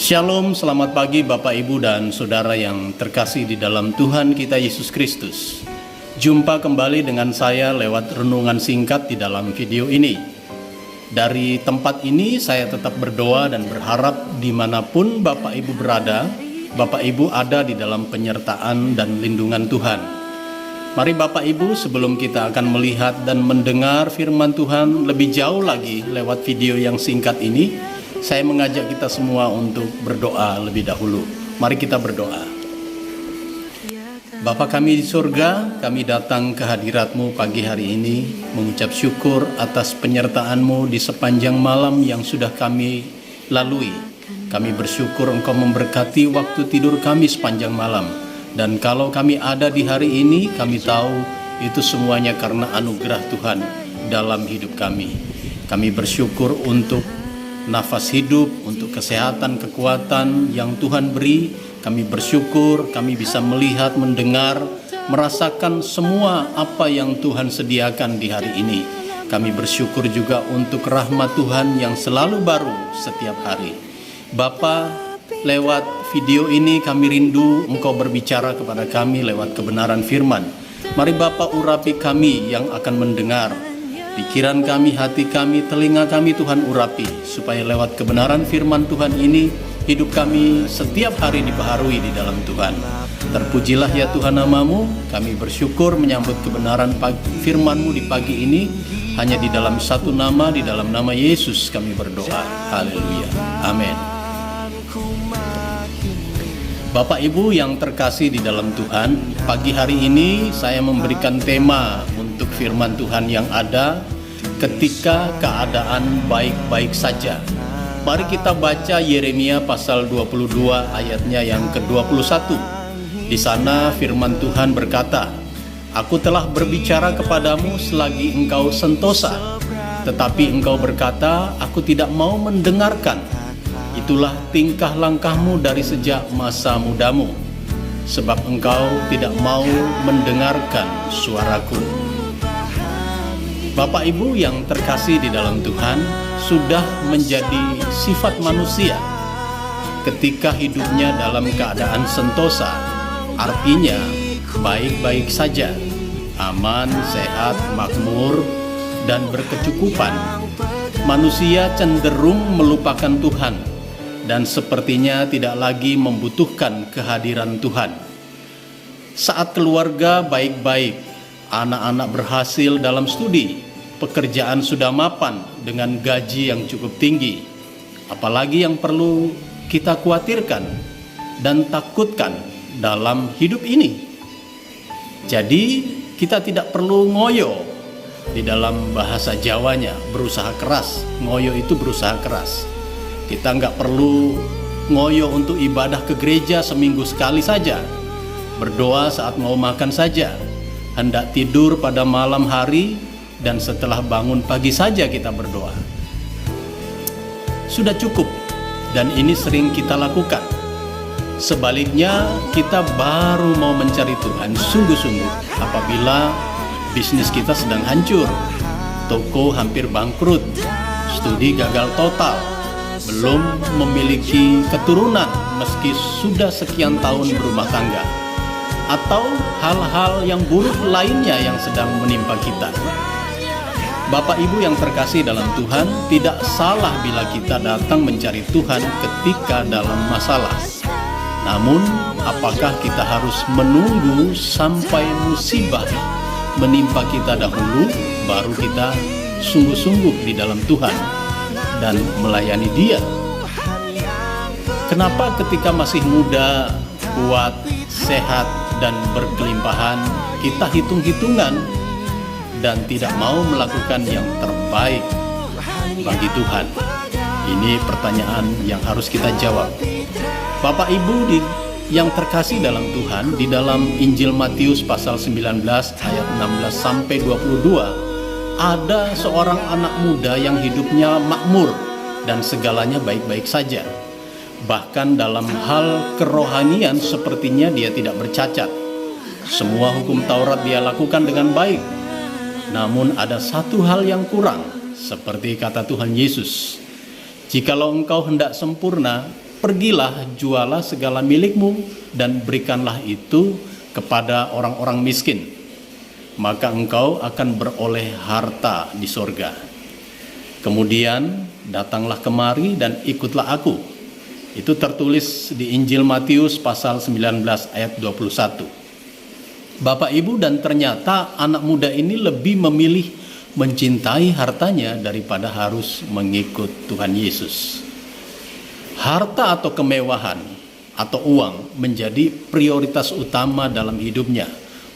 Shalom, selamat pagi Bapak Ibu dan Saudara yang terkasih di dalam Tuhan kita Yesus Kristus. Jumpa kembali dengan saya lewat renungan singkat di dalam video ini. Dari tempat ini saya tetap berdoa dan berharap dimanapun Bapak Ibu berada, Bapak Ibu ada di dalam penyertaan dan lindungan Tuhan. Mari Bapak Ibu, sebelum kita akan melihat dan mendengar firman Tuhan lebih jauh lagi lewat video yang singkat ini, saya mengajak kita semua untuk berdoa lebih dahulu. Mari kita berdoa. Bapa kami di surga, kami datang ke hadirat-Mu pagi hari ini, mengucap syukur atas penyertaan-Mu di sepanjang malam yang sudah kami lalui. Kami bersyukur Engkau memberkati waktu tidur kami sepanjang malam. Dan kalau kami ada di hari ini, kami tahu itu semuanya karena anugerah Tuhan dalam hidup kami. Kami bersyukur untuk nafas hidup, untuk kesehatan, kekuatan yang Tuhan beri. Kami bersyukur kami bisa melihat, mendengar, merasakan semua apa yang Tuhan sediakan di hari ini. Kami bersyukur juga untuk rahmat Tuhan yang selalu baru setiap hari. Bapa, lewat video ini kami rindu Engkau berbicara kepada kami lewat kebenaran firman. Mari Bapa urapi kami yang akan mendengar. Pikiran kami, hati kami, telinga kami Tuhan urapi, supaya lewat kebenaran firman Tuhan ini, hidup kami setiap hari dibaharui di dalam Tuhan. Terpujilah ya Tuhan nama-Mu, kami bersyukur menyambut kebenaran firman-Mu di pagi ini, hanya di dalam satu nama, di dalam nama Yesus kami berdoa. Haleluya. Amin. Bapak Ibu yang terkasih di dalam Tuhan, pagi hari ini saya memberikan tema untuk firman Tuhan yang ada ketika keadaan baik-baik saja. Mari kita baca Yeremia pasal 22 ayatnya yang ke-21. Di sana firman Tuhan berkata, "Aku telah berbicara kepadamu selagi engkau sentosa, tetapi engkau berkata, aku tidak mau mendengarkan. Itulah tingkah langkahmu dari sejak masa mudamu, sebab engkau tidak mau mendengarkan suaraku." Bapak Ibu yang terkasih di dalam Tuhan, sudah menjadi sifat manusia ketika hidupnya dalam keadaan sentosa, artinya baik-baik saja, aman, sehat, makmur, dan berkecukupan. Manusia cenderung melupakan Tuhan dan sepertinya tidak lagi membutuhkan kehadiran Tuhan. Saat keluarga baik-baik, anak-anak berhasil dalam studi, pekerjaan sudah mapan dengan gaji yang cukup tinggi, apalagi yang perlu kita khawatirkan dan takutkan dalam hidup ini. Jadi kita tidak perlu ngoyo, di dalam bahasa Jawanya berusaha keras. Ngoyo itu berusaha keras. Kita nggak perlu ngoyo untuk ibadah ke gereja seminggu sekali saja, berdoa saat mau makan saja, hendak tidur pada malam hari, dan setelah bangun pagi saja kita berdoa. Sudah cukup, dan ini sering kita lakukan. Sebaliknya, kita baru mau mencari Tuhan sungguh-sungguh apabila bisnis kita sedang hancur, toko hampir bangkrut, studi gagal total, belum memiliki keturunan meski sudah sekian tahun berumah tangga, atau hal-hal yang buruk lainnya yang sedang menimpa kita. Bapak Ibu yang terkasih dalam Tuhan, tidak salah bila kita datang mencari Tuhan ketika dalam masalah. Namun, apakah kita harus menunggu sampai musibah menimpa kita dahulu, baru kita sungguh-sungguh di dalam Tuhan dan melayani Dia? Kenapa ketika masih muda, kuat, sehat, dan berkelimpahan, kita hitung-hitungan dan tidak mau melakukan yang terbaik bagi Tuhan? Ini pertanyaan yang harus kita jawab. Bapak Ibu yang terkasih dalam Tuhan, di dalam Injil Matius pasal 19 ayat 16 sampai 22, ada seorang anak muda yang hidupnya makmur dan segalanya baik-baik saja. Bahkan dalam hal kerohanian sepertinya dia tidak bercacat. Semua hukum Taurat dia lakukan dengan baik. Namun ada satu hal yang kurang, seperti kata Tuhan Yesus, "Jikalau engkau hendak sempurna, pergilah, jualah segala milikmu dan berikanlah itu kepada orang-orang miskin, maka engkau akan beroleh harta di sorga. Kemudian datanglah kemari dan ikutlah aku. Itu tertulis di Injil Matius pasal 19 ayat 21. Bapak Ibu, dan ternyata anak muda ini lebih memilih mencintai hartanya daripada harus mengikut Tuhan Yesus. Harta atau kemewahan atau uang menjadi prioritas utama dalam hidupnya,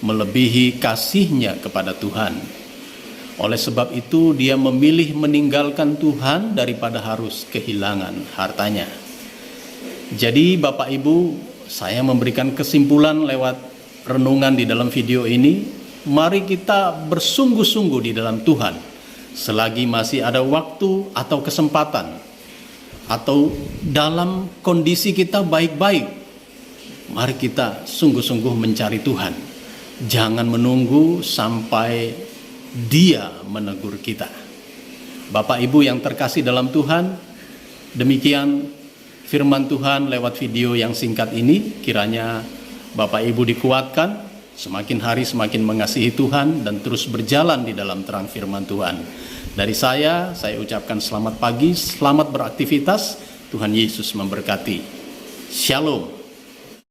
melebihi kasihnya kepada Tuhan. Oleh sebab itu dia memilih meninggalkan Tuhan daripada harus kehilangan hartanya. Jadi Bapak Ibu, saya memberikan kesimpulan lewat renungan di dalam video ini. Mari kita bersungguh-sungguh di dalam Tuhan selagi masih ada waktu atau kesempatan, atau dalam kondisi kita baik-baik. Mari kita sungguh-sungguh mencari Tuhan. Jangan menunggu sampai Dia menegur kita. Bapak Ibu yang terkasih dalam Tuhan, demikian firman Tuhan lewat video yang singkat ini. Kiranya Bapak Ibu dikuatkan, semakin hari semakin mengasihi Tuhan dan terus berjalan di dalam terang firman Tuhan. Dari saya ucapkan selamat pagi, selamat beraktivitas. Tuhan Yesus memberkati. Shalom.